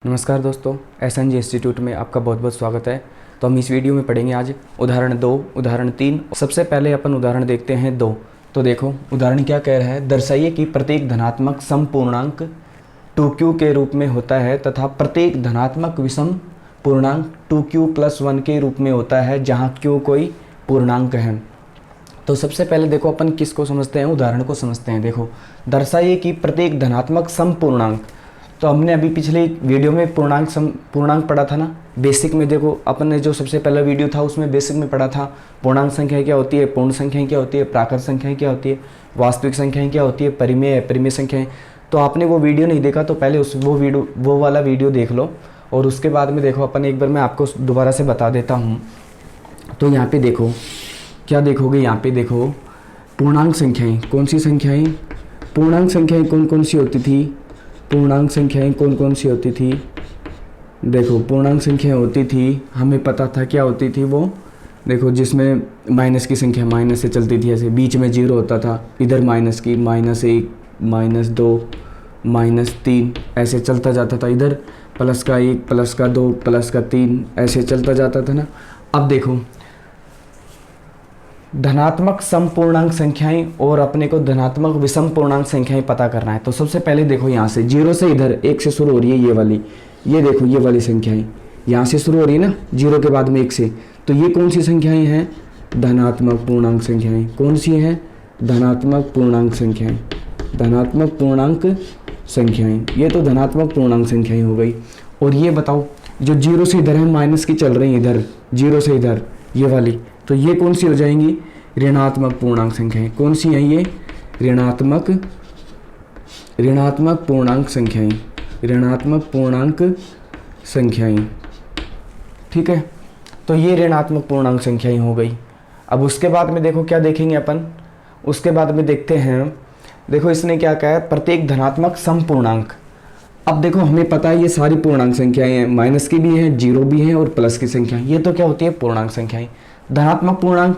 नमस्कार दोस्तों, SNG institute में आपका बहुत बहुत स्वागत है। तो हम इस वीडियो में पढ़ेंगे आज उदाहरण 2, उदाहरण 3। सबसे पहले अपन उदाहरण देखते हैं 2। तो देखो उदाहरण क्या कह रहा है, दर्शाइए कि प्रत्येक धनात्मक समपूर्णांक 2q के रूप में होता है तथा प्रत्येक धनात्मक विषम पूर्णांक 2q + 1 के रूप में होता है जहाँ q कोई पूर्णांक है। तो सबसे पहले देखो अपन किसको समझते हैं, उदाहरण को समझते हैं। देखो दर्शाइए कि प्रत्येक धनात्मक समपूर्णांक, तो हमने अभी पिछले वीडियो में पूर्णांक पढ़ा था ना बेसिक में। देखो अपन ने जो सबसे पहला वीडियो था उसमें बेसिक में पढ़ा था पूर्णांक संख्याएं क्या होती है, पूर्ण संख्याएं क्या होती है, प्राकृत संख्याएं क्या होती है, वास्तविक संख्याएं क्या होती है, परिमेय संख्याएं। तो आपने वो वीडियो नहीं देखा तो पहले वो वाला वीडियो देख लो और उसके बाद में देखो अपन एक बार मैं आपको दोबारा से बता देता हूँ। तो यहाँ पे देखो क्या देखोगे, यहाँ पे देखो पूर्णांक संख्याएं, कौन सी संख्याएं, पूर्णांक संख्याएं कौन कौन सी होती थी, पूर्णांक संख्याएं कौन कौन सी होती थी। देखो पूर्णांक संख्याएं होती थी, हमें पता था क्या होती थी वो। देखो जिसमें माइनस की संख्या माइनस से चलती थी, ऐसे बीच में जीरो होता था, इधर माइनस की -1 -2 -3 ऐसे चलता जाता था, इधर +1 +2 +3 ऐसे चलता जाता था ना। अब देखो धनात्मक समपूर्णांक संख्याएं और अपने को धनात्मक विषम पूर्णांक संख्याएं पता करना है। तो सबसे पहले देखो यहाँ से जीरो से इधर 1 से शुरू हो रही है ये वाली, ये देखो ये वाली संख्याएं यहाँ से शुरू हो रही है ना, जीरो के बाद में 1 से। तो ये कौन सी संख्याएं हैं, धनात्मक पूर्णांक संख्याएं। कौन सी हैं, धनात्मक पूर्णांक संख्याएं, धनात्मक पूर्णांक संख्याएं। ये तो धनात्मक पूर्णांक संख्याएं हो गई। और ये बताओ जो जीरो से इधर है माइनस की चल रही है, इधर जीरो से इधर ये वाली, तो ये कौन सी हो जाएंगी, ऋणात्मक पूर्णांक संख्याएं। कौन सी हैं ये, ऋणात्मक पूर्णांक संख्याएं, ऋणात्मक पूर्णांक संख्याएं। ठीक है, तो ये ऋणात्मक पूर्णांक संख्याएं हो गई। अब उसके बाद में देखो क्या देखेंगे अपन, उसके बाद में देखते हैं। देखो इसने क्या कहा है, प्रत्येक धनात्मक समपूर्णांक। अब देखो हमें पता है ये सारी पूर्णांक संख्याएं हैं, माइनस की भी हैं, जीरो भी हैं और प्लस की संख्या, ये तो क्या होती है पूर्णांक संख्याएं। धनात्मक पूर्णांक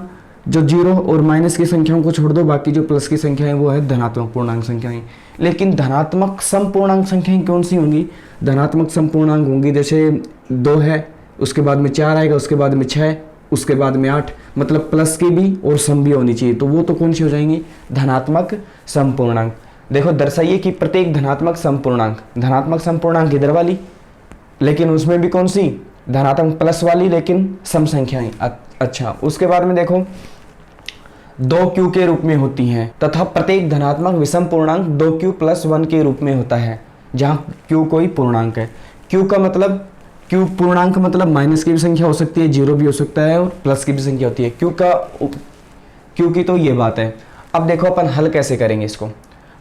जो जीरो और माइनस की संख्याओं को छोड़ दो, बाकी जो प्लस की संख्या है वो है धनात्मक पूर्णांक संख्याएं। लेकिन धनात्मक समपूर्णांक संख्याएं कौन सी होंगी, धनात्मक समपूर्णांक होंगी जैसे 2 है, उसके बाद में 4 आएगा, उसके बाद में 6, उसके बाद में 8, मतलब प्लस की भी और सम भी होनी चाहिए। तो वो तो कौन सी हो जाएंगी, धनात्मक समपूर्णांक। देखो दर्शाइए कि प्रत्येक धनात्मक समपूर्णांक इधर वाली, लेकिन उसमें भी कौन सी, धनात्मक प्लस वाली लेकिन सम संख्याएं। अच्छा उसके बाद में देखो 2q के रूप में होती हैं तथा प्रत्येक धनात्मक विषम पूर्णांक 2q + 1 के रूप में होता है जहाँ q कोई पूर्णांक है। q का मतलब, q पूर्णांक मतलब माइनस की भी संख्या हो सकती है, जीरो भी हो सकता है और प्लस की भी संख्या होती है। q की तो ये बात है। अब देखो अपन हल कैसे करेंगे, इसको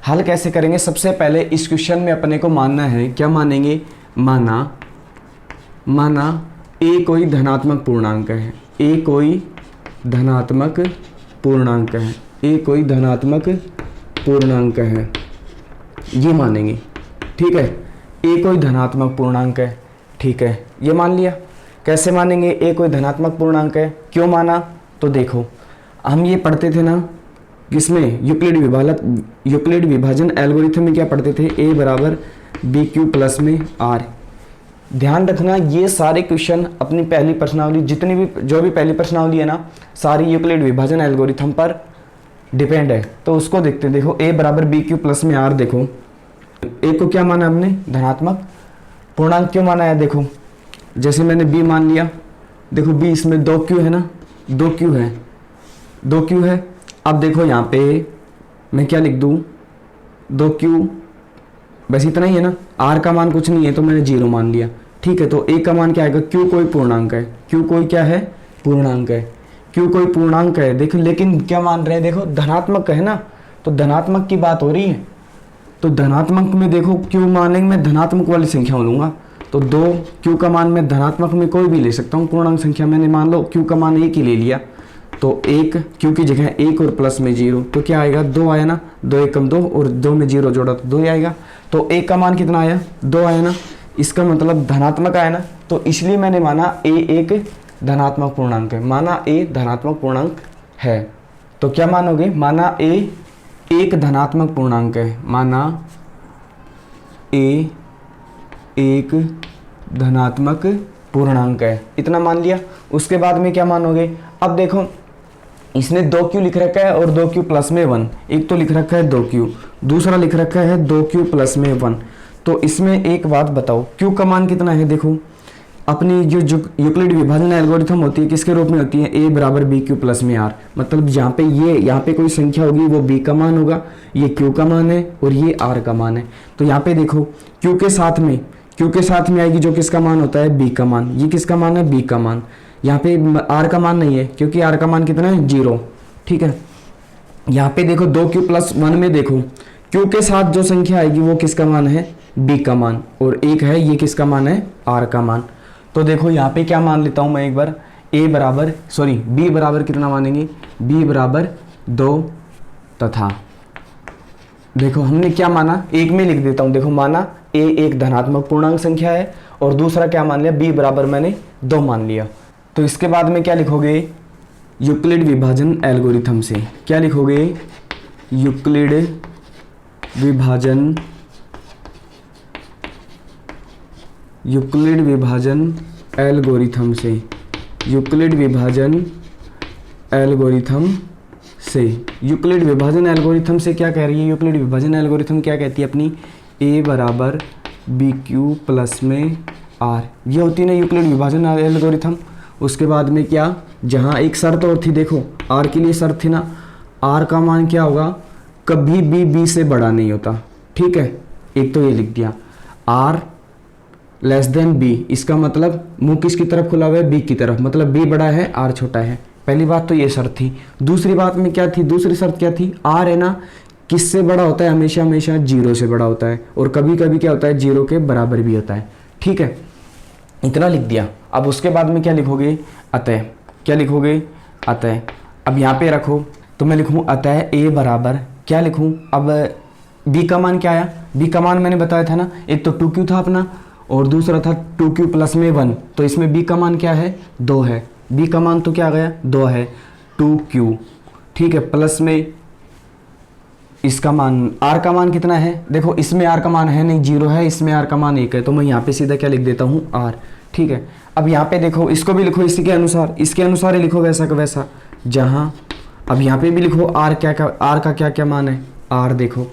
हल कैसे करेंगे। सबसे पहले इस क्वेश्चन में अपने को मानना है, क्या मानेंगे, माना a कोई धनात्मक पूर्णांक है, a कोई धनात्मक पूर्णांक है, a कोई धनात्मक पूर्णांक है, ये मानेंगे। ठीक है, a कोई धनात्मक पूर्णांक है, ठीक है ये मान लिया। कैसे मानेंगे, a कोई धनात्मक पूर्णांक है, क्यों माना, तो देखो हम ये पढ़ते थे ना किसमें, यूक्लिड विभाजन एल्गोरिथम में क्या पढ़ते थे, a = bq + में r। ध्यान रखना ये सारे क्वेश्चन अपनी पहली प्रश्नावली, जितनी भी जो भी पहली प्रश्नावली है ना, सारी यूक्लिड विभाजन एल्गोरिथम पर डिपेंड है। तो उसको देखते हैं। देखो a = bq + में r। देखो a को क्या माना हमने, धनात्मक पूर्णांक क्यों माना है, देखो जैसे मैंने b मान लिया, देखो b इसमें 2q है ना, 2q है। अब देखो यहाँ पे मैं क्या लिख दूँ, 2q बस इतना ही है ना, r का मान कुछ नहीं है तो मैंने 0 मान लिया। ठीक है, तो a का मान क्या आएगा, q कोई पूर्णांक है, q कोई क्या है, पूर्णांक है, q कोई पूर्णांक है। देखो लेकिन क्या मान रहे हैं, देखो धनात्मक है ना, तो धनात्मक की बात हो रही है। तो धनात्मक में देखो q मानेंगे, मैं धनात्मक वाली संख्या लूंगा, तो 2 q का मान मैं धनात्मक में कोई भी ले सकता हूँ पूर्णांक संख्या। मैंने मान लो q का मान 1 ही ले लिया, तो 1 q की जगह 1 और प्लस में 0, तो क्या आएगा, 2 आया ना, 2 × 2 और 2 में 0 जोड़ा तो 2 ही आएगा। तो a का मान कितना आया, 2 आया ना, इसका मतलब धनात्मक आया ना, तो इसलिए मैंने माना a एक धनात्मक पूर्णांक है, माना a धनात्मक पूर्णांक है। तो क्या मानोगे, माना a एक धनात्मक पूर्णांक है, माना a एक धनात्मक पूर्णांक है, इतना मान लिया। उसके बाद में क्या मानोगे, अब देखो इसने 2q लिख रखा है और 2q प्लस में 1, एक तो लिख रखा है 2q, दूसरा लिख रखा है 2q प्लस में 1। तो इसमें एक बात बताओ, q का मान कितना है, देखो अपनी जो यूक्लिड विभाजन एल्गोरिथम होती है किसके रूप में होती है, a बराबर बी क्यू प्लस में r। मतलब यहाँ पे कोई संख्या होगी वो b का मान होगा, ये q का मान है और ये r का मान है। तो यहाँ पे देखो q के साथ में आएगी जो किसका मान होता है, b का मान। ये किसका मान है, b का मान। यहाँ पे r का मान नहीं है क्योंकि r का मान कितना है, 0। ठीक है, यहाँ पे देखो 2q प्लस 1 में देखो q के साथ जो संख्या आएगी वो किसका मान है, b का मान, और एक है ये किसका मान है, r का मान। तो देखो यहाँ पे क्या मान लेता हूँ मैं एक बार, b बराबर कितना मानेंगे, b बराबर 2 तथा देखो हमने क्या माना, एक में लिख देता हूँ। देखो माना a एक धनात्मक पूर्णांक संख्या है और दूसरा क्या मान लिया, b बराबर मैंने 2 मान लिया। तो इसके बाद में क्या लिखोगे, यूक्लिड विभाजन एल्गोरिथम से क्या लिखोगे, यूक्लिड विभाजन एल्गोरिथम से, यूक्लिड विभाजन एल्गोरिथम से क्या कह रही है, यूक्लिड विभाजन एल्गोरिथम क्या कहती है अपनी, a बराबर बी क्यू प्लस में r, ये होती है ना यूक्लिड विभाजन एल्गोरिथम। उसके बाद में क्या, जहाँ एक शर्त और थी, देखो r के लिए शर्त थी ना, r का मान क्या होगा, कभी भी b से बड़ा नहीं होता। ठीक है, एक तो ये लिख दिया r लेस देन b, इसका मतलब मुंह किसकी तरफ खुला हुआ है, b की तरफ, मतलब b बड़ा है r छोटा है। पहली बात तो ये शर्त थी। दूसरी बात में क्या थी, दूसरी शर्त क्या थी, r है ना किससे बड़ा होता है, हमेशा 0 से बड़ा होता है, और कभी कभी क्या होता है 0 के बराबर भी होता है। ठीक है, इतना लिख दिया। अब उसके बाद में क्या लिखोगे, अतः, क्या लिखोगे, अतः। अब यहाँ पे रखो तो मैं लिखूँ अतः a बराबर क्या लिखूँ, अब b का मान क्या आया, b का मान मैंने बताया था ना, एक तो 2q था अपना और दूसरा था 2q प्लस में 1। तो इसमें b का मान क्या है, 2 है, b का मान तो क्या आ गया, 2 है, 2q। ठीक है, प्लस में इसका मान, r का मान कितना है, देखो इसमें r का मान है नहीं, 0 है, इसमें r का मान 1 है, तो मैं यहाँ पे सीधा क्या लिख देता हूँ, r। ठीक है, अब यहाँ पे देखो इसको भी लिखो इसी के अनुसार, इसके अनुसार ही लिखो वैसा का वैसा। जहाँ अब यहाँ पे भी लिखो r का क्या क्या मान है, r देखो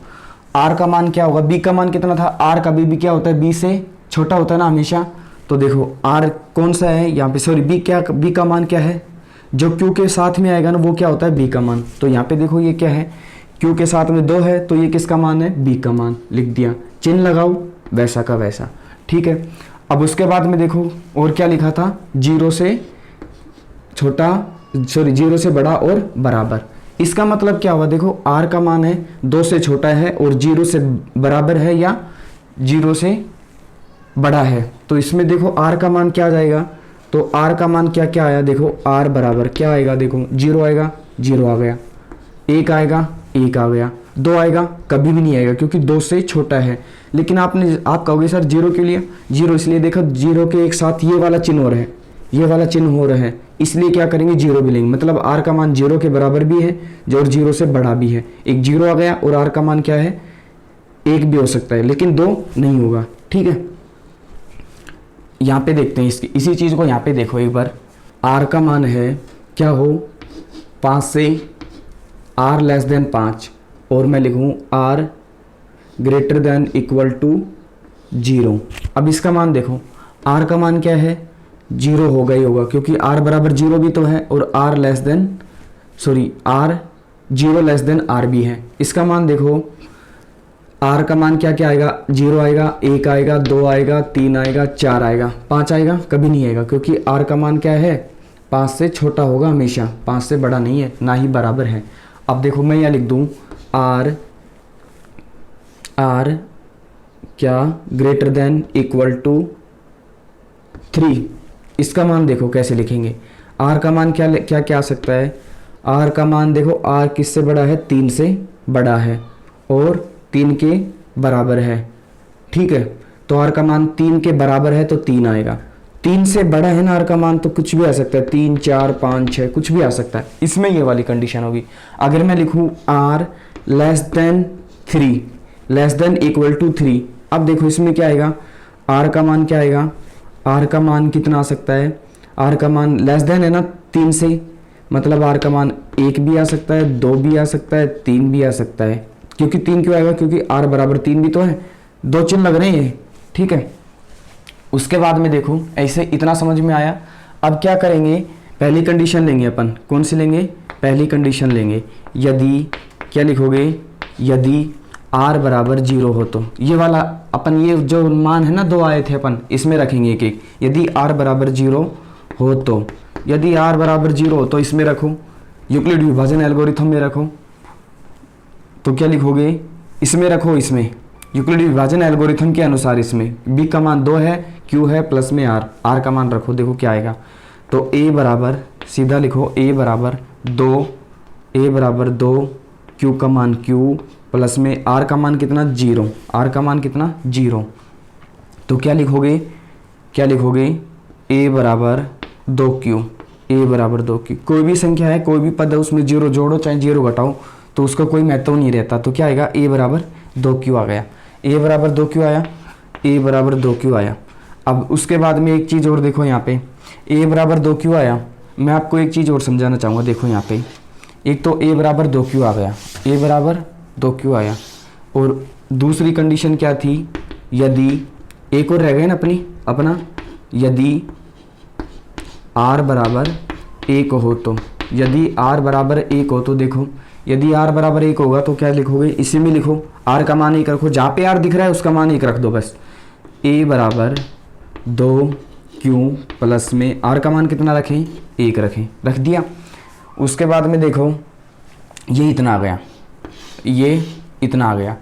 r का मान क्या होगा, b का मान कितना था, r का भी क्या होता है, b से छोटा होता है ना हमेशा। तो देखो r कौन सा है यहाँ पे, b का मान क्या है, जो q के साथ में आएगा ना वो क्या होता है, b का मान। तो यहाँ पे देखो ये क्या है, q के साथ में 2 है, तो ये किसका मान है, b का मान, लिख दिया, चिन्ह लगाओ वैसा का वैसा। ठीक है, अब उसके बाद में देखो और क्या लिखा था, 0 से बड़ा और बराबर। इसका मतलब क्या हुआ, देखो r का मान है 2 से छोटा है और 0 से बराबर है या 0 से बड़ा है। तो इसमें देखो r का मान क्या आ जाएगा, तो r का मान क्या क्या आया, देखो r बराबर क्या आएगा, देखो 0 आएगा, 0 आ गया, 1 आएगा, 1 आ गया, 2 आएगा, कभी भी नहीं आएगा क्योंकि 2 से छोटा है। लेकिन आप कहोगे सर 0 के लिए, 0 इसलिए, देखो 0 के एक साथ ये वाला चिन्ह हो रहा है, ये वाला चिन्ह हो रहा है, इसलिए क्या करेंगे 0 भी लेंगे, मतलब r का मान 0 के बराबर भी है और 0 से बड़ा भी है। एक 0 आ गया और r का मान क्या है, 1 भी हो सकता है लेकिन 2 नहीं होगा। ठीक है, यहाँ पे देखते हैं इसी चीज़ को, यहाँ पे देखो एक बार, r का मान है क्या हो, 5 से r लेस देन 5, और मैं लिखूँ r greater than equal to 0। अब इसका मान देखो, r का मान क्या है, 0 होगा ही होगा क्योंकि r बराबर 0 भी तो है और r 0 लेस देन r भी है। इसका मान देखो, r का मान क्या क्या आएगा, 0 आएगा, 1 आएगा, 2 आएगा, 3 आएगा, 4 आएगा, 5 आएगा, कभी नहीं आएगा क्योंकि r का मान क्या है, 5 से छोटा होगा हमेशा, 5 से बड़ा नहीं है, ना ही बराबर है। अब देखो मैं यहाँ लिख दूँ r क्या ग्रेटर देन इक्वल टू 3। इसका मान देखो कैसे लिखेंगे, r का मान क्या क्या आ सकता है, r का मान देखो r किससे बड़ा है, 3 से बड़ा है और 3 के बराबर है। ठीक है, तो r का मान 3 के बराबर है तो 3 आएगा, 3 से बड़ा है ना r का मान, तो कुछ भी आ सकता है, 3, 4, 5, 6 कुछ भी आ सकता है। इसमें ये वाली कंडीशन होगी। अगर मैं लिखूँ r less than 3 less than equal to 3, अब देखो इसमें क्या आएगा, r का मान क्या आएगा, आर का मान कितना आ सकता है, आर का मान लेस देन है ना 3 से, मतलब आर का मान 1 भी आ सकता है, 2 भी आ सकता है, 3 भी आ सकता है। क्योंकि 3 क्यों आएगा, क्योंकि आर बराबर 3 भी तो है, 2 चिन्ह लग रहे हैं ये, ठीक है। उसके बाद में देखो ऐसे इतना समझ में आया। अब क्या करेंगे, पहली कंडीशन लेंगे अपन, कौन सी लेंगे, पहली कंडीशन लेंगे। यदि क्या लिखोगे, यदि r बराबर 0 हो तो ये वाला अपन, ये जो मान है ना 2 आए थे अपन, इसमें रखेंगे एक एक। यदि r बराबर 0 हो तो, यदि r बराबर 0 हो तो इसमें रखो, यूक्लिड विभाजन एल्गोरिथम में रखो। तो क्या लिखोगे, इसमें रखो, इसमें यूक्लिड विभाजन एल्गोरिथम के अनुसार इसमें b का मान 2 है, q है, प्लस में r का मान रखो, देखो क्या आएगा। तो a बराबर सीधा लिखो, a बराबर 2, q का मान q, प्लस में r का मान कितना 0, r का मान कितना 0। तो क्या लिखोगे, क्या लिखोगे, a बराबर 2q, a बराबर 2q। कोई भी संख्या है, कोई भी पद है, उसमें 0 जोड़ो चाहे 0 घटाओ तो उसका कोई महत्व नहीं रहता। तो क्या आएगा, a बराबर 2q आ गया, a बराबर 2q आया, a बराबर 2q आया। अब उसके बाद में एक चीज़ और देखो, यहाँ पे a बराबर 2q आया, मैं आपको एक चीज़ और समझाना चाहूँगा। देखो यहाँ पे एक तो a बराबर 2q आ गया, a बराबर 2q आया, और दूसरी कंडीशन क्या थी, यदि एक और रह गए ना अपना, यदि r बराबर 1 हो तो, यदि r बराबर 1 हो तो देखो, यदि r बराबर 1 होगा तो क्या लिखोगे, इसी में लिखो, r का मान 1 रखो, जहाँ पे r दिख रहा है उसका मान 1 रख दो बस। a बराबर 2q, प्लस में r का मान कितना रखें, 1 रखें, रख दिया। उसके बाद में देखो ये इतना आ गया, ये इतना आ गया।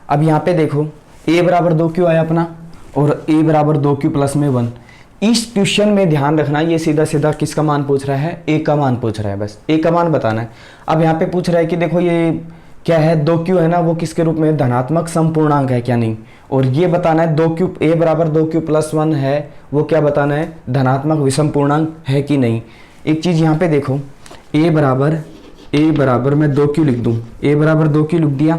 अब यहाँ पे देखो a बराबर 2q आया अपना, और a बराबर 2q प्लस में 1। इस क्वेश्चन में ध्यान रखना, ये सीधा सीधा किसका मान पूछ रहा है, a का मान पूछ रहा है, बस a का मान बताना है। अब यहाँ पे पूछ रहा है कि देखो ये क्या है, 2q है ना, वो किसके रूप में, धनात्मक समपूर्णांक है क्या नहीं, और ये बताना है 2q, a बराबर 2q प्लस 1 है, वो क्या बताना है, धनात्मक विषम पूर्णांक है कि नहीं। एक चीज़ यहाँ पे देखो, a बराबर मैं 2q लिख दूँ, a बराबर 2q लिख दिया।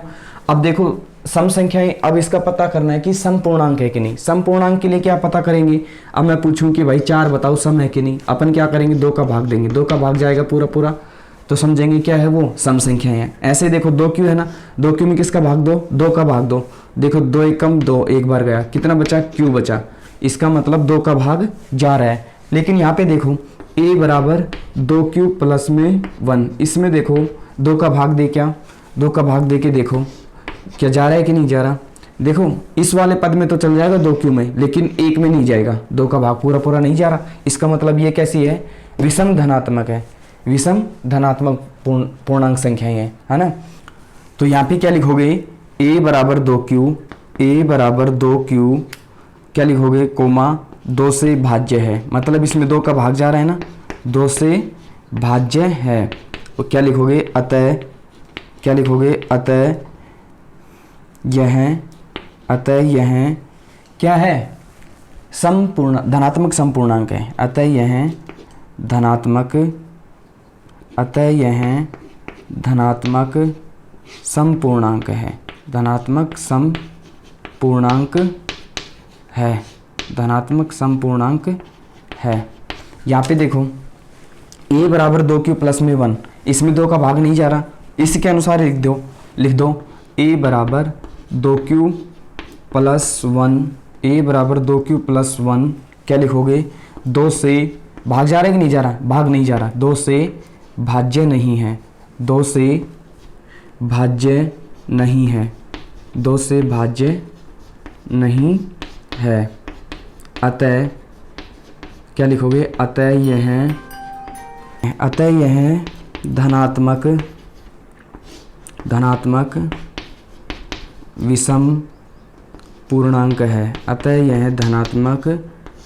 अब देखो सम संख्याएं, अब इसका पता करना है कि सम पूर्णांक है कि नहीं। सम पूर्णांक के लिए क्या पता करेंगे, अब मैं पूछूं कि भाई 4 बताओ सम है कि नहीं, अपन क्या करेंगे, 2 का भाग देंगे, 2 का भाग जाएगा पूरा पूरा, तो समझेंगे क्या है वो सम संख्याएं हैं। ऐसे देखो 2q है ना, 2q में किसका भाग दो, 2 का भाग दो, देखो 2 एकम 2, एक बार गया, कितना बचा, q बचा, इसका मतलब 2 का भाग जा रहा है। लेकिन यहाँ पे देखो a बराबर 2q प्लस में 1, इसमें देखो 2 का भाग दे, क्या 2 का भाग दे के देखो क्या जा रहा है कि नहीं जा रहा। देखो इस वाले पद में तो चल जाएगा 2q में, लेकिन 1 में नहीं जाएगा, 2 का भाग पूरा पूरा नहीं जा रहा। इसका मतलब ये कैसी है, विषम धनात्मक है, विषम धनात्मक पूर्णांक संख्याएं हैं, है ना। तो यहाँ पे क्या लिखोगे, a बराबर 2q, a बराबर 2q क्या लिखोगे, कोमा 2 से भाज्य है, मतलब इसमें 2 का भाग जा रहा है ना, 2 से भाज्य है। और क्या लिखोगे, अतः क्या लिखोगे, अतः यह क्या है, संपूर्ण धनात्मक संपूर्णांक है। अतः यह धनात्मक संपूर्णांक है, धनात्मक संपूर्णांक है, धनात्मक संपूर्णांक है। यहाँ पे देखो a बराबर 2q प्लस में 1, इसमें 2 का भाग नहीं जा रहा, इसके अनुसार लिख दो a बराबर 2q प्लस 1, a बराबर 2q प्लस 1 क्या लिखोगे, 2 से भाग जा रहा है कि नहीं जा रहा, भाग नहीं जा रहा, 2 से भाज्य नहीं है, 2 से भाज्य नहीं है, 2 से भाज्य नहीं है। अतः क्या लिखोगे, अतः यह धनात्मक विषम पूर्णांक है, अतः यह धनात्मक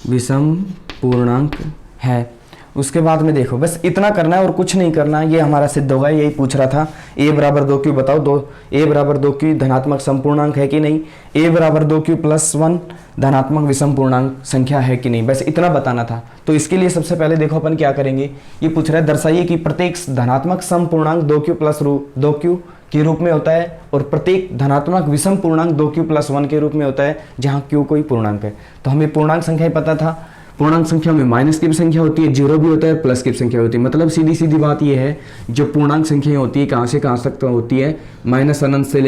विषम पूर्णांक है। उसके बाद में देखो बस इतना करना है और कुछ नहीं करना, ये हमारा सिद्ध होगा। यही पूछ रहा था, a बराबर 2q बताओ, a बराबर 2q धनात्मक समपूर्णांक है कि नहीं, a बराबर 2q प्लस 1 धनात्मक विषम पूर्णांक संख्या है कि नहीं, बस इतना बताना था। तो इसके लिए सबसे पहले देखो अपन क्या करेंगे, ये पूछ रहा है दर्शाइए कि प्रत्येक धनात्मक समपूर्णांक 2q प्लस 2q के रूप में होता है और प्रत्येक धनात्मक विषम पूर्णांक 2q प्लस 1 के रूप में होता है, जहाँ q कोई पूर्णांक है। तो हमें पूर्णांक संख्याएं पता था, पूर्णांक संख्या में माइनस की भी संख्या होती है, जीरो भी होता है, प्लस की भी संख्या होती है। मतलब सीधी सीधी बात यह है, जो पूर्णांक संख्या होती है कहाँ से कहाँ तक होती है, माइनस अनंत से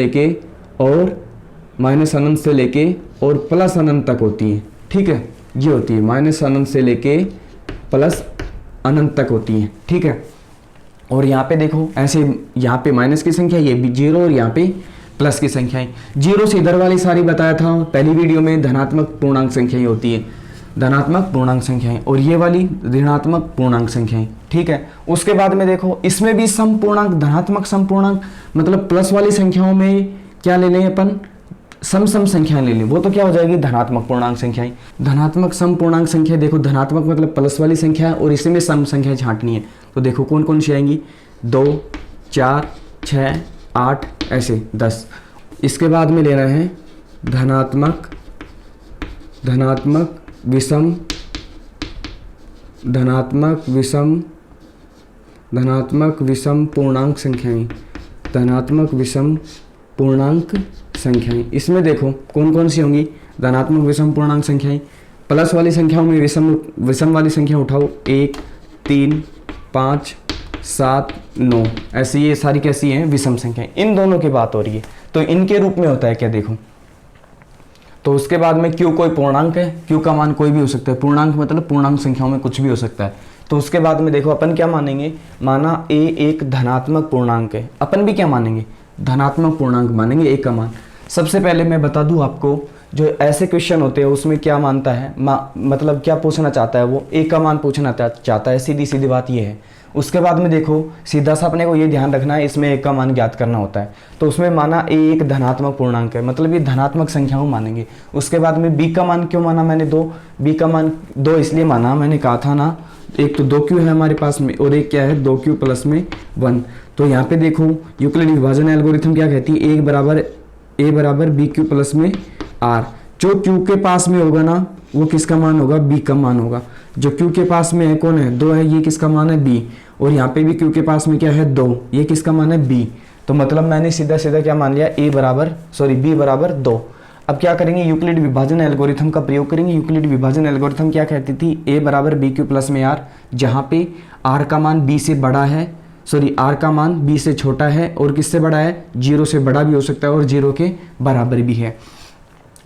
लेके और प्लस अनंत तक होती है। ठीक है, ये होती है माइनस अनंत से लेके प्लस अनंत तक होती है। ठीक है, और यहाँ पे देखो ऐसे, यहाँ पे माइनस की संख्या, ये भी जीरो, और यहाँ पे प्लस की संख्याएं। जीरो से इधर वाली सारी बताया था पहली वीडियो में, धनात्मक पूर्णांक संख्याएं होती है, धनात्मक पूर्णांक संख्याएं, और ये वाली ऋणात्मक पूर्णांक संख्याएं। ठीक है, उसके बाद में देखो इसमें भी सम पूर्णांक, धनात्मक सम पूर्णांक, मतलब प्लस वाली संख्याओं में क्या ले लें अपन, सम संख्याएं ले लें, वो तो क्या हो जाएगी, धनात्मक पूर्णांक संख्याएं। धनात्मक सम पूर्णांक संख्या, देखो धनात्मक मतलब प्लस वाली संख्या है, और इसमें सम संख्याएं छांटनी है। तो देखो कौन कौन सी आएंगी, 2, 4, 6, 8, ऐसे 10। इसके बाद में लेना है धनात्मक विषम पूर्णांक संख्याएं, धनात्मक विषम पूर्णांक संख्याएं। इसमें देखो कौन कौन सी होंगी, धनात्मक विषम पूर्णांक संख्याएं। प्लस वाली संख्याओं में विषम वाली संख्या उठाओ, 1, 3, 5, 7, 9, ऐसी ये सारी कैसी हैं, विषम संख्याएं। इन दोनों की बात हो रही है, तो इनके रूप में होता है क्या, देखो। तो उसके बाद में क्यू कोई पूर्णांक है, क्यू का मान कोई भी हो सकता है, पूर्णांक मतलब पूर्णांक संख्याओं में कुछ भी हो सकता है। तो उसके बाद में देखो अपन क्या मानेंगे, माना ए एक धनात्मक पूर्णांक है, अपन भी क्या मानेंगे, धनात्मक पूर्णांक मानेंगे ए का मान। सबसे पहले मैं बता दूं आपको, जो ऐसे क्वेश्चन होते हैं उसमें क्या मानता है, मतलब क्या पूछना चाहता है, वो ए का मान पूछना चाहता है, सीधी सीधी बात ये है। उसके बाद में देखो सीधा सा अपने को ये ध्यान रखना है, इसमें ए का मान ज्ञात करना होता है। तो उसमें माना ए एक धनात्मक पूर्णांक है, मतलब ये धनात्मक संख्याओं मानेंगे। उसके बाद में बी का मान क्यों माना मैंने 2, बी का मान 2 इसलिए माना, मैंने कहा था ना, एक तो 2q है हमारे पास में, और एक क्या है 2q प्लस में 1। तो यहाँ पे देखो यूक्लिड विभाजन एल्गोरिथम क्या कहती है, ए बराबर बी क्यू प्लस में आर। जो q के पास में होगा ना, वो किसका मान होगा, b का मान होगा। जो q के पास में है कौन है, 2 है, ये किसका मान है, b। और यहाँ पे भी q के पास में क्या है, 2, ये किसका मान है, b। तो मतलब मैंने सीधा सीधा क्या मान लिया, b बराबर 2। अब क्या करेंगे, यूक्लिड विभाजन एल्गोरिथम का प्रयोग करेंगे। यूक्लिड विभाजन एल्गोरिथम क्या कहती थी, a बराबर बी क्यू प्लस में आर, जहाँ पे r का मान b से बड़ा है, r का मान b से छोटा है, और किससे बड़ा है, 0 से बड़ा भी हो सकता है और 0 के बराबर भी है।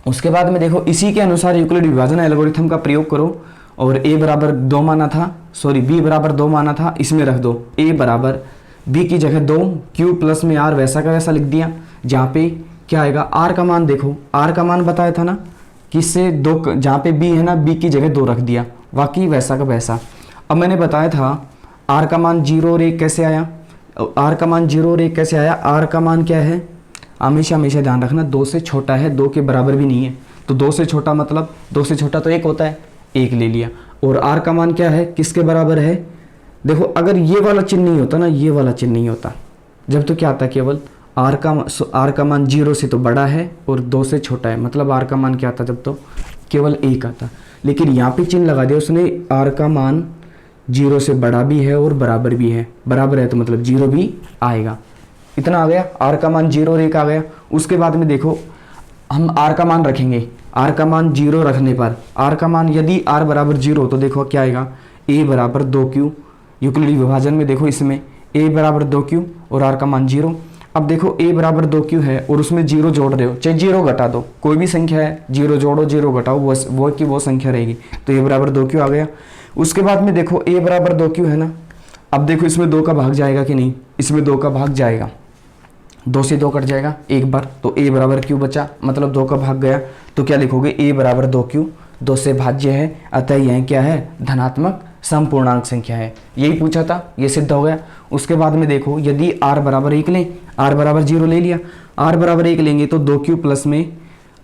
उसके बाद में देखो इसी के अनुसार यूक्लिड विभाजन एल्गोरिथम का प्रयोग करो, और a बराबर 2 माना था, b बराबर 2 माना था, इसमें रख दो a बराबर b की जगह 2, q प्लस में r वैसा का वैसा लिख दिया। जहाँ पे क्या आएगा, r का मान देखो, r का मान बताया था ना, किससे 2, जहाँ पे b है ना, b की जगह 2 रख दिया, बाकी वैसा का वैसा। अब मैंने बताया था r का मान 0 और 1 कैसे आया, r का मान 0 और 1 कैसे आया, r का मान क्या है, हमेशा ध्यान रखना, 2 से छोटा है, 2 के बराबर भी नहीं है। तो 2 से छोटा मतलब 2 से छोटा तो 1 होता है, 1 ले लिया। और r का मान क्या है, किसके बराबर है, देखो अगर ये वाला चिन्ह नहीं होता ना, ये वाला चिन्ह नहीं होता, जब तो क्या आता है, केवल r का मान 0 से तो बड़ा है और 2 से छोटा है, मतलब r का मान क्या आता, जब तो केवल 1 आता। लेकिन यहाँ पे चिन्ह लगा दिया उसने, r का मान 0 से बड़ा भी है और बराबर भी है, बराबर है तो मतलब 0 भी आएगा। इतना आ गया, r का मान 0 और 1 आ गया। उसके बाद में देखो हम r का मान रखेंगे, r का मान 0 रखने पर, r का मान यदि r बराबर 0 तो देखो क्या आएगा, a बराबर 2q। यूक्लिड विभाजन में देखो इसमें a बराबर 2q और r का मान 0। अब देखो a बराबर 2q है और उसमें 0 जोड़ रहे हो, चाहे 0 घटा दो, कोई भी संख्या है, 0 जोड़ो 0 घटाओ, वो की वो संख्या रहेगी। तो a बराबर 2q आ गया। उसके बाद में देखो a बराबर 2q है ना, अब देखो इसमें 2 का भाग जाएगा कि नहीं, इसमें 2 का भाग जाएगा, 2 से 2 कट जाएगा एक बार, तो a बराबर q बचा, मतलब 2 का भाग गया। तो क्या लिखोगे, a बराबर 2q, 2 से भाज्य है, अतः यह क्या है, धनात्मक समपूर्णांक संख्या है। यही पूछा था, ये सिद्ध हो गया। उसके बाद में देखो यदि r बराबर 1 लें, r बराबर 0 ले लिया, r बराबर 1 लेंगे तो 2q प्लस में,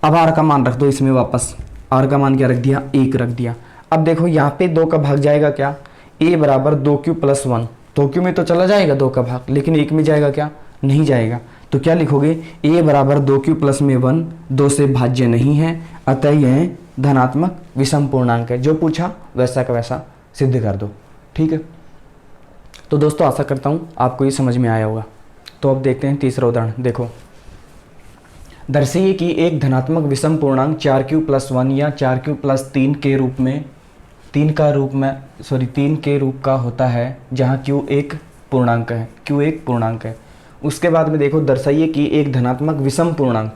अब r का मान रख दो इसमें वापस, r का मान क्या रख दिया, 1 रख दिया। अब देखो यहाँ पे 2 का भाग जाएगा क्या, a बराबर 2q प्लस 1, 2q में तो चला जाएगा 2 का भाग, लेकिन 1 में जाएगा क्या, नहीं जाएगा। तो क्या लिखोगे, a बराबर 2q प्लस में 1, 2 से भाज्य नहीं है, अतः यह धनात्मक विषम पूर्णांक है। जो पूछा वैसा का वैसा सिद्ध कर दो, ठीक है। तो दोस्तों आशा करता हूँ आपको ये समझ में आया होगा। तो अब देखते हैं तीसरा उदाहरण। देखो, दर्शाइए कि एक धनात्मक विषम पूर्णांक 4q प्लस 1 या 4q प्लस 3 के रूप में 3 का रूप में 3 के रूप का होता है जहाँ q एक पूर्णांक है, q एक पूर्णांक है। उसके बाद में देखो दर्शाइए कि एक धनात्मक विषम पूर्णांक,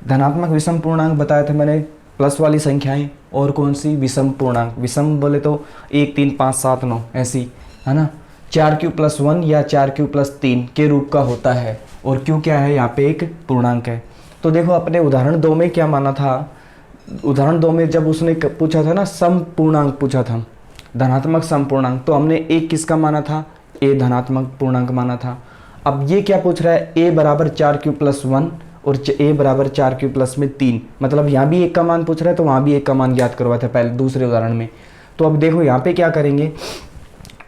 धनात्मक विषम पूर्णांक बताया था मैंने प्लस वाली संख्याएं, और कौन सी विषम पूर्णांक, विषम बोले तो 1 3 5 7 9 ऐसी है ना, 4q+1 या 4q+3 के रूप का होता है, और q क्या है यहाँ पे एक पूर्णांक है। तो देखो अपने उदाहरण 2 में क्या माना था, उदाहरण 2 में जब उसने पूछा था ना सम पूर्णांक पूछा था, धनात्मक सम पूर्णांक, तो हमने एक किसका माना था, a धनात्मक पूर्णांक माना था। अब ये क्या पूछ रहा है, a बराबर 4q+1 और a बराबर 4q+3, मतलब यहाँ भी एक का मान पूछ रहा है तो वहाँ भी एक का मान ज्ञात करवाया था पहले दूसरे उदाहरण में। तो अब देखो यहाँ पे क्या करेंगे,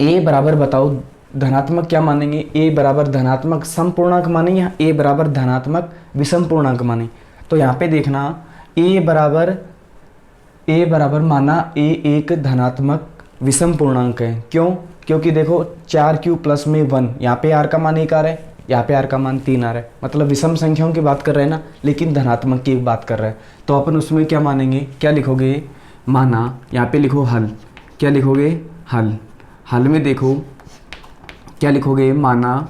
a बराबर बताओ धनात्मक क्या मानेंगे, a बराबर धनात्मक सम पूर्णांक माने या a बराबर धनात्मक विषम पूर्णांक माने। तो यहाँ पे देखना a बराबर माना a एक धनात्मक विषम पूर्णांक है। क्यों, क्योंकि देखो 4q+ में 1, यहाँ पे r का मान 1 आ रहा है, यहाँ पे r का मान 3 आ रहा है, मतलब विषम संख्याओं की बात कर रहे हैं ना, लेकिन धनात्मक की बात कर रहे हैं। तो अपन उसमें क्या मानेंगे, क्या लिखोगे, माना, यहाँ पे लिखो हल, क्या लिखोगे, हल, हल में देखो क्या लिखोगे, माना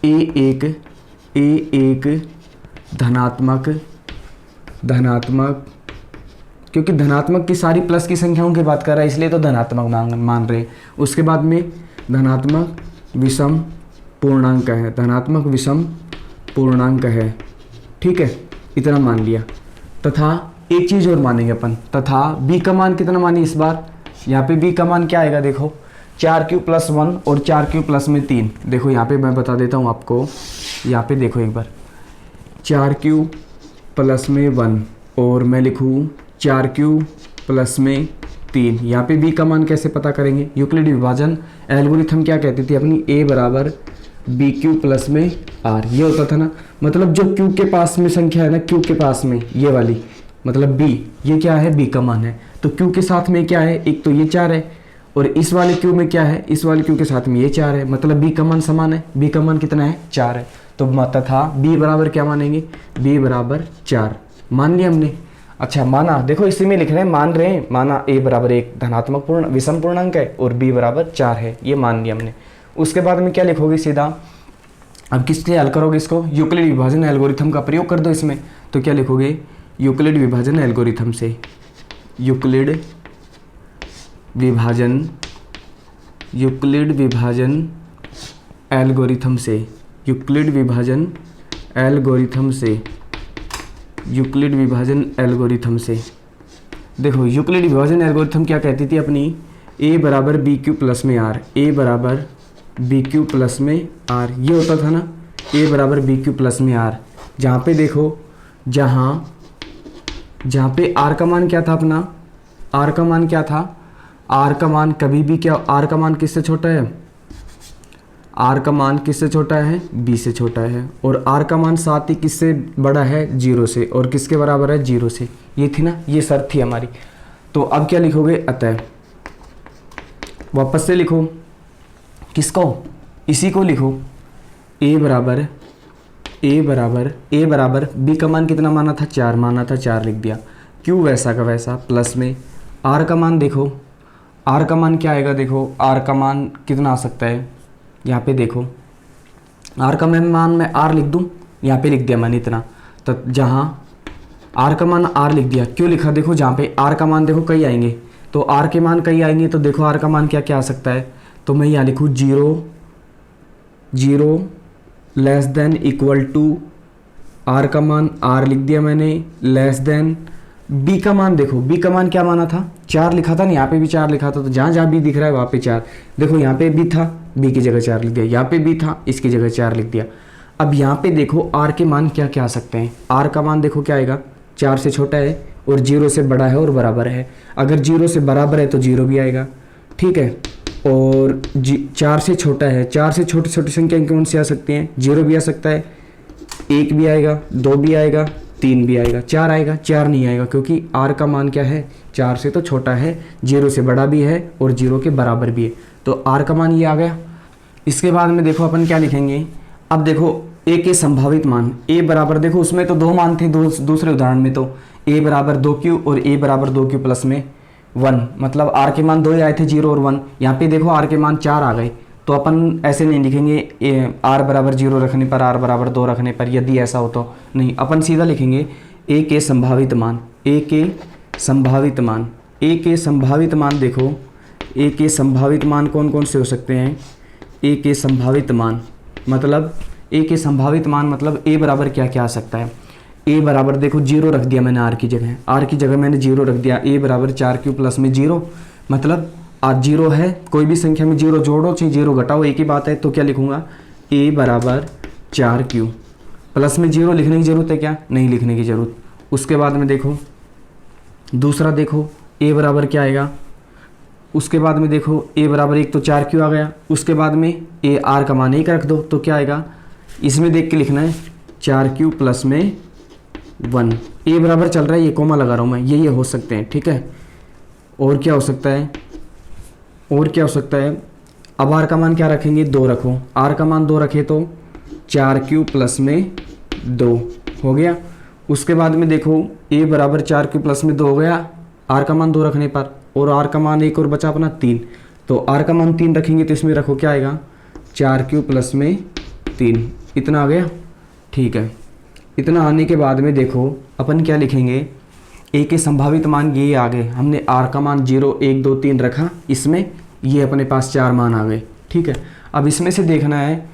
a एक धनात्मक, क्योंकि धनात्मक की सारी प्लस की संख्याओं की बात कर रहा है इसलिए तो धनात्मक मान रहे। उसके बाद में धनात्मक विषम पूर्णांक है, धनात्मक विषम पूर्णांक है, ठीक है, इतना मान लिया। तथा एक चीज़ और मानेंगे अपन, तथा b का मान कितना माने इस बार, यहाँ पे b का मान क्या आएगा, देखो 4q+1 और 4q+3, देखो यहाँ पे मैं बता देता हूँ आपको, यहाँ पे देखो एक बार 4q+1 और मैं लिखूँ 4q+3, यहाँ पे b का मान कैसे पता करेंगे, यूक्लिड विभाजन एल्गोरिथम क्या कहती थी अपनी, a बराबर bq+r, ये होता था ना, मतलब जो q के पास में संख्या है ना, q के पास में ये वाली, मतलब b, ये क्या है, b का मान है, तो q के साथ में क्या है, एक तो ये 4 है, और इस वाले q में क्या है, इस वाले q के साथ में ये 4 है, मतलब b का मान समान है, b का मान कितना है, 4 है। तो तथा b बराबर क्या मानेंगे, b बराबर 4 मान लिया हमने। अच्छा माना, देखो इसी में लिख रहे हैं, मान रहे हैं, माना a बराबर एक धनात्मक विषम पूर्णांक है और b बराबर 4 है, ये मान लिया हमने। उसके बाद में क्या लिखोगे सीधा, अब किससे हल करोगे इसको, यूक्लिड विभाजन एल्गोरिथम का प्रयोग कर दो इसमें। तो क्या लिखोगे, यूक्लिड विभाजन एल्गोरिथम से, यूक्लिड विभाजन एल्गोरिथम से, यूक्लिड विभाजन एल्गोरिथम से, देखो यूक्लिड विभाजन एल्गोरिथम क्या कहती थी अपनी, a बराबर bq+ में r, a बराबर bq+ में r, ये होता था ना, a बराबर bq+ में r, जहाँ पे देखो, जहाँ पे r का मान क्या था अपना, r का मान क्या था, r का मान कभी भी क्या, r का मान किससे छोटा है, r का मान किससे छोटा है, b से छोटा है, और r का मान साथ ही किससे बड़ा है, 0 से, और किसके बराबर है, 0 से, ये थी ना, ये शर्त थी हमारी। तो अब क्या लिखोगे, अतः, वापस से लिखो किसको, इसी को लिखो, a बराबर b का मान कितना माना था, 4 माना था, 4 लिख दिया, q वैसा का वैसा प्लस में r का मान, देखो r का मान क्या आएगा, देखो r का मान कितना आ सकता है, यहाँ पे देखो r का मान मैं r लिख दूँ, यहाँ पे लिख दिया मैंने इतना, तो जहाँ r का मान r लिख दिया, क्यों लिखा, देखो जहाँ पे r का मान देखो कई आएंगे, तो r के मान कई आएंगे, तो देखो r का मान क्या क्या आ सकता है, तो मैं यहाँ लिखूँ 0 less than equal to, r का मान r लिख दिया मैंने, लेस देन b का मान, देखो b का मान क्या माना था, 4 लिखा था ना, यहाँ पे भी 4 लिखा था, तो जहाँ जहाँ b दिख रहा है वहाँ पे 4, देखो यहाँ पे b था, b की जगह 4 लिख दिया, यहाँ पे b था, इसकी जगह 4 लिख दिया। अब यहाँ पे देखो r के मान क्या क्या आ सकते हैं, r का मान देखो क्या आएगा, 4 से छोटा है और 0 से बड़ा है और बराबर है, अगर 0 से बराबर है तो 0 भी आएगा, ठीक है, और 4 से छोटा है, 4 से छोटी छोटी संख्या कौन सी आ सकती हैं, 0 भी आ सकता है, 1 भी आएगा, 2 भी आएगा, 3 भी आएगा, 4 आएगा, 4 नहीं आएगा, क्योंकि r का मान क्या है, 4 से तो छोटा है, 0 से बड़ा भी है और 0 के बराबर भी है, तो r का मान ये आ गया। इसके बाद में देखो अपन क्या लिखेंगे, अब देखो a के संभावित मान, a बराबर, देखो उसमें तो 2 मान थे दूसरे उदाहरण में, तो a बराबर 2q और a बराबर 2q+ में 1, मतलब आर के मान 2 ही आए थे 0 और 1। यहाँ पे देखो आर के मान 4 आ गए, तो अपन ऐसे नहीं लिखेंगे आर बराबर 0 रखने पर, आर बराबर 2 रखने पर, यदि ऐसा हो तो नहीं, अपन सीधा लिखेंगे ए के संभावित मान, ए के संभावित मान, ए के संभावित मान। देखो ए के संभावित मान कौन कौन से हो सकते हैं, ए के संभावित मान मतलब ए के संभावित मान मतलब ए बराबर क्या क्या आ सकता है। ए बराबर देखो 0 रख दिया मैंने आर की जगह, आर की जगह मैंने 0 रख दिया। ए बराबर 4q प्लस में 0, मतलब आज 0 है, कोई भी संख्या में 0 जोड़ो चाहे 0 घटाओ एक ही बात है, तो क्या लिखूंगा ए बराबर 4q। प्लस में 0 लिखने की ज़रूरत है क्या, नहीं लिखने की ज़रूरत। उसके बाद में देखो दूसरा, देखो ए बराबर क्या आएगा, उसके बाद में देखो ए बराबर 1 तो 4q आ गया, उसके बाद में ए आर का मान 1 रख दो, तो क्या आएगा, इसमें देख के लिखना है 4q प्लस में 1। ए बराबर चल रहा है, ये कोमा लगा रहा हूँ मैं, ये हो सकते हैं, ठीक है। और क्या हो सकता है, और क्या हो सकता है, अब आर का मान क्या रखेंगे, 2 रखो, आर का मान 2 रखे तो 4q प्लस में 2 हो गया। उसके बाद में देखो ए बराबर 4q प्लस में 2 हो गया आर का मान 2 रखने पर, और आर का मान एक और बचा अपना 3, तो आर का मान 3 रखेंगे तो इसमें रखो क्या आएगा 4q प्लस में 3, इतना आ गया, ठीक है। इतना आने के बाद में देखो अपन क्या लिखेंगे, ए के संभावित मान ये आ गए, हमने आर का मान 0 1 2 3 रखा, इसमें ये अपने पास 4 मान आ गए, ठीक है। अब इसमें से देखना है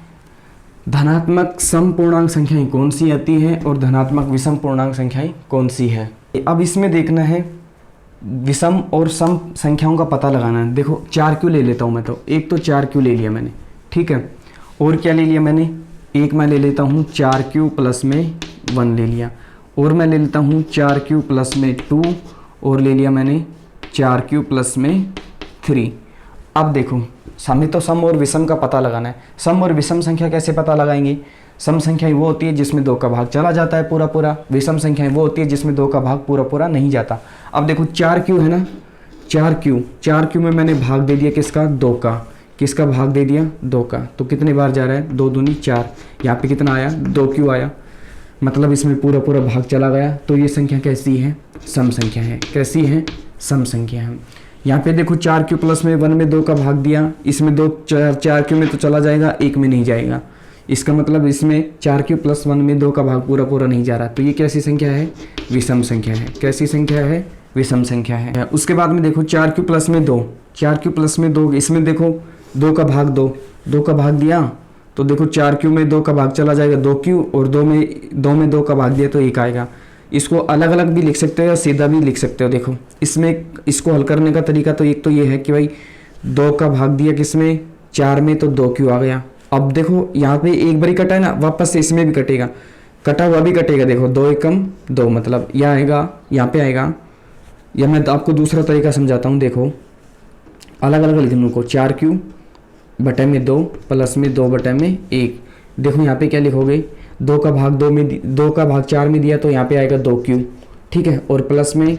धनात्मक सम पूर्णांक संख्याएं कौन सी आती हैं और धनात्मक विषम पूर्णांक संख्याएं कौन सी है। अब इसमें देखना है विषम और सम संख्याओं का पता लगाना है। देखो 4q ले लेता हूँ मैं, तो एक तो 4q ले लिया मैंने, ठीक है। और क्या ले लिया मैंने, एक मैं ले लेता हूँ 4q प्लस में 1 ले लिया, और मैं ले लेता हूँ 4q प्लस में 2, और ले लिया मैंने 4q प्लस में 3। अब देखो हमें तो सम और विषम का पता लगाना है। सम और विषम संख्या कैसे पता लगाएंगे, सम संख्याएं वो होती है जिसमें 2 का भाग चला जाता है पूरा पूरा, विषम संख्याएं वो होती है जिसमें 2 का भाग पूरा पूरा नहीं जाता। अब देखो 4q है ना, 4q में मैंने भाग दे दिया किसका, 2 का, किसका भाग दे दिया 2 का, तो कितने बार जा रहा है 2 दूनी 4, यहाँ पे कितना आया 2q आया, मतलब इसमें पूरा पूरा भाग चला गया, तो ये संख्या कैसी है, सम संख्या है। कैसी है, सम संख्या है। यहाँ पे देखो 4q प्लस में 1 में 2 का भाग दिया, इसमें 2 4q में तो चला जाएगा, 1 में नहीं जाएगा, इसका मतलब इसमें 4q प्लस 1 में 2 का भाग पूरा पूरा नहीं जा रहा, तो ये कैसी संख्या है, विषम संख्या है। कैसी संख्या है, विषम संख्या है। उसके बाद में देखो 4q प्लस में 2, 4q प्लस में 2, इसमें देखो 2 का भाग 2 का भाग दिया, तो देखो 4q में 2 का भाग चला जाएगा 2q, और 2 में 2 का भाग दिया तो 1 आएगा। इसको अलग अलग भी लिख सकते हो या सीधा भी लिख सकते हो। देखो इसमें इसको हल करने का तरीका तो एक तो ये है कि भाई 2 का भाग दिया किसमें, 4 में, तो 2q आ गया। अब देखो यहाँ पे एक बारी कटा है ना, वापस से इसमें भी कटेगा, कटा हुआ भी कटेगा। देखो 2 एकम 2, मतलब यह आएगा, यहाँ पे आएगा, या मैं आपको दूसरा तरीका समझाता हूँ। देखो अलग अलग लिखने को, 4q बटे में 2 प्लस में 2 बटे में 1। देखो यहाँ पे क्या लिखोगे, 2 का भाग 2 का भाग 4 में दिया तो यहाँ पे आएगा 2q, ठीक है, और प्लस में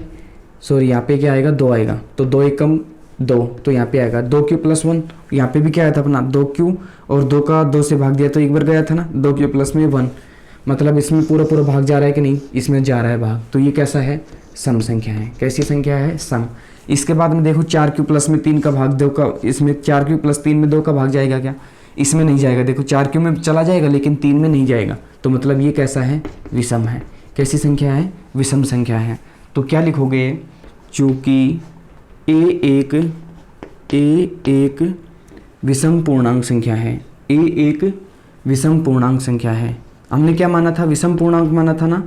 सॉरी यहाँ पे क्या आएगा 2 आएगा, तो 2 एकम 2, तो यहाँ पे आएगा 2q प्लस 1। यहाँ पे भी क्या आया था अपना 2q, और 2 का 2 से भाग दिया तो एक बार गया था ना, 2q प्लस में 1, मतलब इसमें पूरा पूरा भाग जा रहा है कि नहीं, इसमें जा रहा है भाग, तो ये कैसा है, सम संख्या है। कैसी संख्या है, सम। इसके बाद में देखो 4q प्लस में 3 का भाग 2 का, इसमें 4q प्लस 3 में 2 का भाग जाएगा क्या, इसमें नहीं जाएगा। देखो 4q में चला जाएगा लेकिन 3 में नहीं जाएगा, तो मतलब ये कैसा है, विषम है। कैसी संख्या है, विषम संख्या है। तो क्या लिखोगे, चूंकि ए एक विषम पूर्णांक संख्या है, ए एक विषम पूर्णांक संख्या है। हमने क्या माना था, विषम पूर्णांक माना था ना,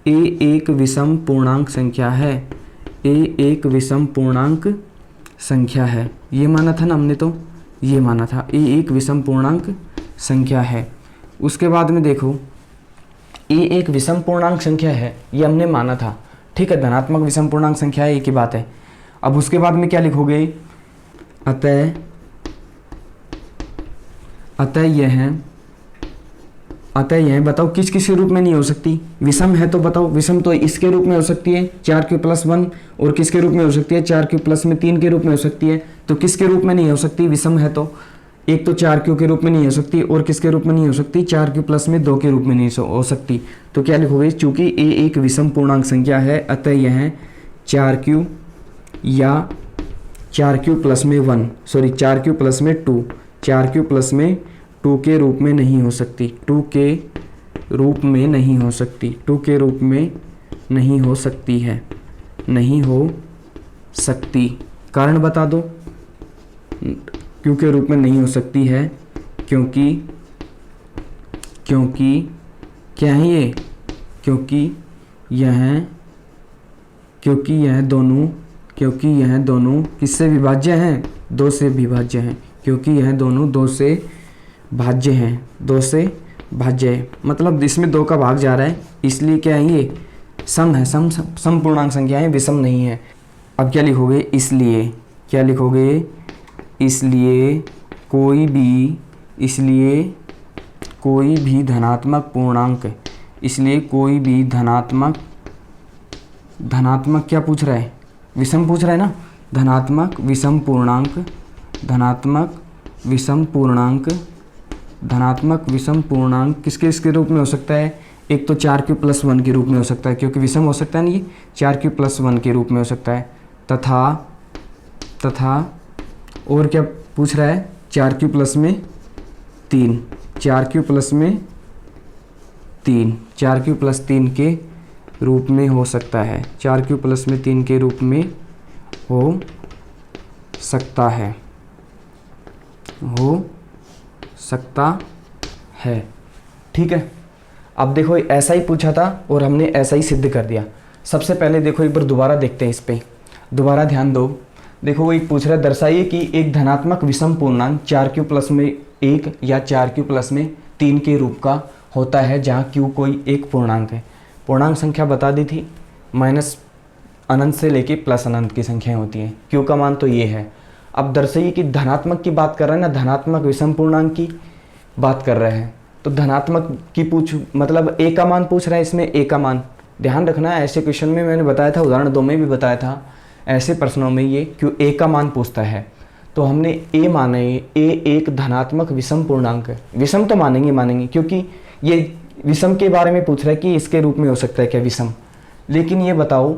ए एक विषम पूर्णांक संख्या है, ए एक विषम पूर्णांक संख्या है, ये माना था ना हमने, तो ये माना था ए एक विषम पूर्णांक संख्या है। उसके बाद में देखो ए एक विषम पूर्णांक संख्या है, ये हमने माना था, ठीक है, धनात्मक विषम पूर्णांक संख्या है, एक ही बात है। अब उसके बाद में क्या लिखोगे, अतः यह बताओ किस किस रूप में नहीं हो सकती, विषम है तो बताओ, विषम तो इसके रूप में हो सकती है 4q प्लस 1, और किसके रूप में हो सकती है 4q प्लस में 3 के रूप में हो सकती है। तो किसके रूप में नहीं हो सकती, विषम है तो एक तो 4q के रूप में नहीं हो सकती, और किसके रूप में नहीं हो सकती, 4q प्लस में 2 के रूप में नहीं हो सकती। तो क्या लिखोगे, चूंकि ए एक विषम पूर्णांक संख्या है, अतः यह 4q या 4q प्लस में 1, सॉरी 4q प्लस में 2, 4q प्लस में 2 के रूप में नहीं हो सकती, 2 के रूप में नहीं हो सकती, 2 के रूप में नहीं हो सकती है, नहीं हो सकती। कारण बता दो, क्यों के रूप में नहीं हो सकती है, क्योंकि क्या है ये, क्योंकि यह दोनों किससे विभाज्य हैं, 2 से विभाज्य हैं, क्योंकि यह दोनों 2 से भाज्य हैं, 2 से भाज्य है, मतलब इसमें 2 का भाग जा रहा है, इसलिए क्या है ये सम है, सम पूर्णांक संख्या है, विषम नहीं है। अब क्या लिखोगे, इसलिए क्या लिखोगे, इसलिए कोई भी धनात्मक पूर्णांक, इसलिए कोई भी धनात्मक क्या पूछ रहा है, विषम पूछ रहा है ना, धनात्मक विषम पूर्णांक किसके रूप में हो सकता है, एक तो 4q प्लस 1 के रूप में हो सकता है, क्योंकि विषम हो सकता है ना, ये 4q प्लस 1 के रूप में हो सकता है, तथा और क्या पूछ रहा है, 4q प्लस में 3, 4q प्लस में 3 के रूप में हो सकता है, 4q प्लस में 3 के रूप में हो सकता है, ठीक है। अब देखो ऐसा ही पूछा था और हमने ऐसा ही सिद्ध कर दिया। सबसे पहले देखो एक बार दोबारा देखते हैं, इस पे दोबारा ध्यान दो। देखो वो एक पूछ रहा है, दर्शाइए कि एक धनात्मक विषम पूर्णांक 4q प्लस में 1 या 4q प्लस में 3 के रूप का होता है, जहाँ q कोई एक पूर्णांक है। पूर्णांक संख्या बता दी थी, माइनस अनंत से लेके प्लस अनंत की संख्याएं होती हैं, q का मान तो ये है। अब दर्शाइए कि धनात्मक की बात कर रहे हैं ना, धनात्मक विषम पूर्णांक की बात कर रहे हैं, तो धनात्मक की मतलब a का मान पूछ रहा है, इसमें a का मान ध्यान रखना है। ऐसे क्वेश्चन में मैंने बताया था, उदाहरण 2 में भी बताया था, ऐसे प्रश्नों में ये क्यों a का मान पूछता है, तो हमने a माना है, a एक धनात्मक विषम पूर्णांक है। विषम तो मानेंगे क्योंकि ये विषम के बारे में पूछ रहा है कि इसके रूप में हो सकता है क्या विषम। लेकिन ये बताओ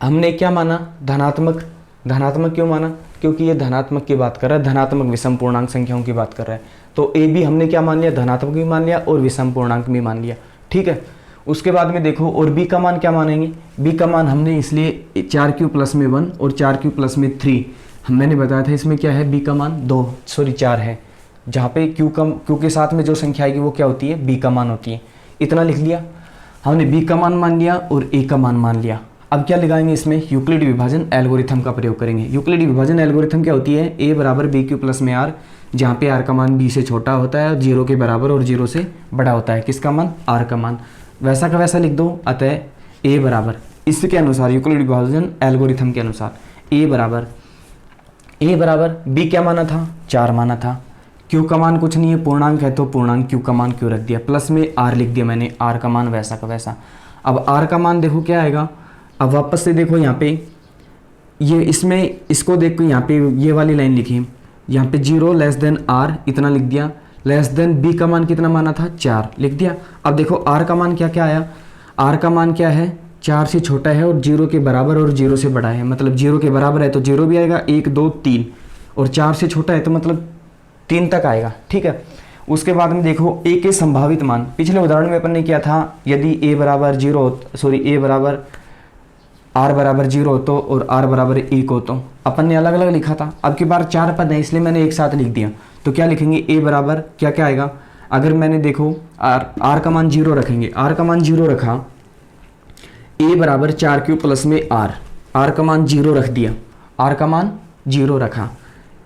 हमने क्या माना, धनात्मक क्यों माना, क्योंकि ये धनात्मक की बात कर रहा है, धनात्मक विषम पूर्णांक संख्याओं की बात कर रहा है, तो ए भी हमने क्या मान लिया, धनात्मक भी मान लिया और विषम पूर्णांक भी मान लिया, ठीक है। उसके बाद में देखो और बी का मान क्या मानेंगे, बी का मान हमने इसलिए 4q प्लस में 1 और 4q प्लस में 3 मैंने बताया था, इसमें क्या है बी का मान 4 है, जहाँ पे q के साथ में जो संख्या आएगी वो क्या होती है, बी का मान होती है। इतना लिख लिया हमने, बी का मान लिया और ए का मान लिया। अब क्या लगाएंगे इसमें, यूक्लिड विभाजन एल्गोरिथम का प्रयोग करेंगे। यूक्लिड विभाजन एल्गोरिथम क्या होती है, a बराबर बी क्यू प्लस में r, जहाँ पे r का मान b से छोटा होता है, 0 के बराबर और 0 से बड़ा होता है, किसका मान, r का मान, वैसा का वैसा लिख दो। अतः a बराबर इसके अनुसार, यूक्लिड विभाजन एल्गोरिथम के अनुसार a बराबर b क्या माना था, 4 माना था, q का मान कुछ नहीं है, पूर्णांक है तो पूर्णांक q का मान क्यों रख दिया, प्लस में r लिख दिया मैंने, r का मान वैसा का वैसा। अब r का मान देखो क्या आएगा, अब वापस से देखो यहाँ पे ये इसमें इसको देखो, यहाँ पे ये वाली लाइन लिखी, यहाँ पे 0 लेस देन r इतना लिख दिया, लेस देन b का मान कितना माना था, 4 लिख दिया। अब देखो r का मान क्या क्या आया, r का मान क्या है, 4 से छोटा है और 0 के बराबर और 0 से बड़ा है, मतलब 0 के बराबर है तो 0 भी आएगा, 1 2 3, और 4 से छोटा है तो मतलब 3 तक आएगा, ठीक है। उसके बाद में देखो a के संभावित मान, पिछले उदाहरण में अपन ने किया था, यदि a बराबर 0 r बराबर 0 हो तो और r बराबर 1 हो तो अपन ने अलग अलग लिखा था। अब की बार 4 पद है इसलिए मैंने एक साथ लिख दिया, तो क्या लिखेंगे, a बराबर क्या क्या आएगा, अगर मैंने देखो r का मान 0 रखेंगे, r का मान 0 रखा, a बराबर 4q प्लस में r का मान 0 रख दिया, r का मान 0 रखा,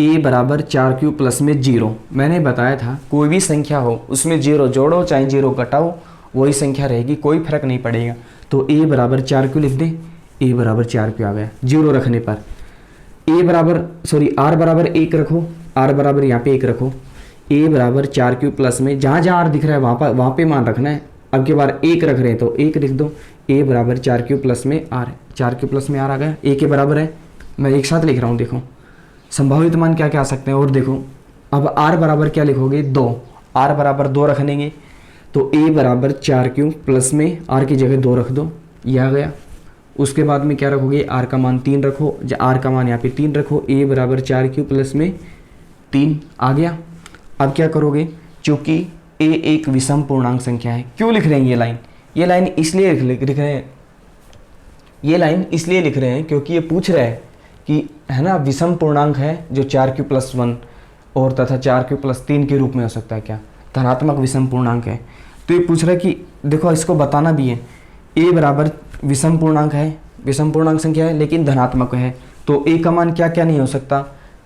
a बराबर 4q प्लस में 0। मैंने बताया था कोई भी संख्या हो उसमें 0 जोड़ो चाहे 0 घटाओ वही संख्या रहेगी, कोई फर्क नहीं पड़ेगा। तो a बराबर 4q लिख दे, a बराबर 4q आ गया 0 रखने पर। r बराबर 1 रखो, r बराबर यहाँ पे 1 रखो, a बराबर 4q प्लस में जहाँ जहाँ r दिख रहा है वहाँ पे मान रखना है। अब की बार 1 रख रहे हैं तो 1 लिख दो, a बराबर 4q प्लस में r, 4q प्लस में r आ गया, a के बराबर है, मैं एक साथ लिख रहा हूँ। देखो संभावित मान क्या क्या आ सकते हैं, और देखो अब r बराबर क्या लिखोगे, 2, r बराबर 2 रख लेंगे तो a बराबर 4q प्लस में r की जगह 2 रख दो, ये आ गया। उसके बाद में क्या रखोगे, आर का मान 3 रखो, आर का मान यहाँ पे 3 रखो, ए बराबर 4 प्लस में 3 आ गया। अब क्या करोगे, चूंकि ए एक विषम पूर्णांक संख्या है। क्यों लिख रहे हैं ये लाइन इसलिए लिख रहे हैं, ये लाइन इसलिए लिख रहे हैं क्योंकि ये पूछ रहा है कि है ना, विषम पूर्णांक है जो 4 प्लस 1 और तथा 4 प्लस 3 के रूप में हो सकता है क्या, धनात्मक विषम पूर्णांक है। तो ये पूछ रहा है कि देखो इसको बताना भी है, ए बराबर विषम पूर्णांक है, विषम पूर्णांक संख्या है लेकिन धनात्मक है, तो ए का मान क्या क्या नहीं हो सकता,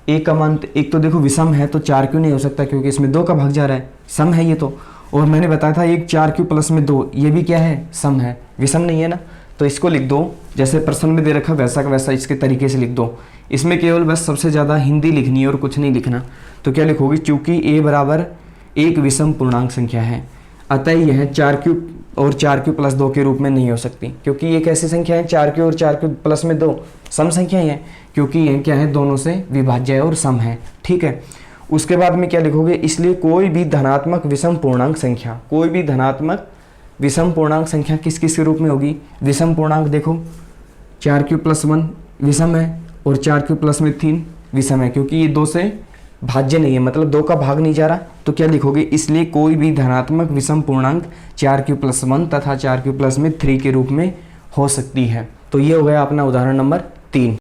ए का मान एक तो देखो विषम है तो 4 क्यों नहीं हो सकता, क्योंकि इसमें 2 का भाग जा रहा है, सम है ये तो। और मैंने बताया था एक 4 प्लस में 2, ये भी क्या है, सम है, विषम नहीं है ना। तो इसको लिख दो जैसे प्रश्न में दे रखा वैसा का वैसा इसके तरीके से लिख दो। इसमें केवल बस सबसे ज़्यादा हिंदी लिखनी है और कुछ नहीं लिखना। तो क्या लिखोगे, चूंकि ए बराबर एक विषम पूर्णांक संख्या है अतः यह 4 और 4 प्लस 2 के रूप में नहीं हो सकती, क्योंकि ये कैसी संख्या है, 4 और 4 प्लस में 2 सम संख्याएं हैं, क्योंकि ये क्या है, दोनों से विभाज्य है और सम है। ठीक है, उसके बाद में क्या लिखोगे, इसलिए कोई भी धनात्मक विषम पूर्णांक संख्या, कोई भी धनात्मक विषम पूर्णांक संख्या किस किस के रूप में होगी, विषम पूर्णांक देखो 4 प्लस 1 विषम है और 4 प्लस में 3 विषम है, क्योंकि ये 2 से भाज्य नहीं है, मतलब 2 का भाग नहीं जा रहा। तो क्या लिखोगे, इसलिए कोई भी धनात्मक विषम पूर्णांक 4 प्लस 1 तथा 4 प्लस में 3 के रूप में हो सकती है। तो ये हो गया अपना उदाहरण नंबर 3।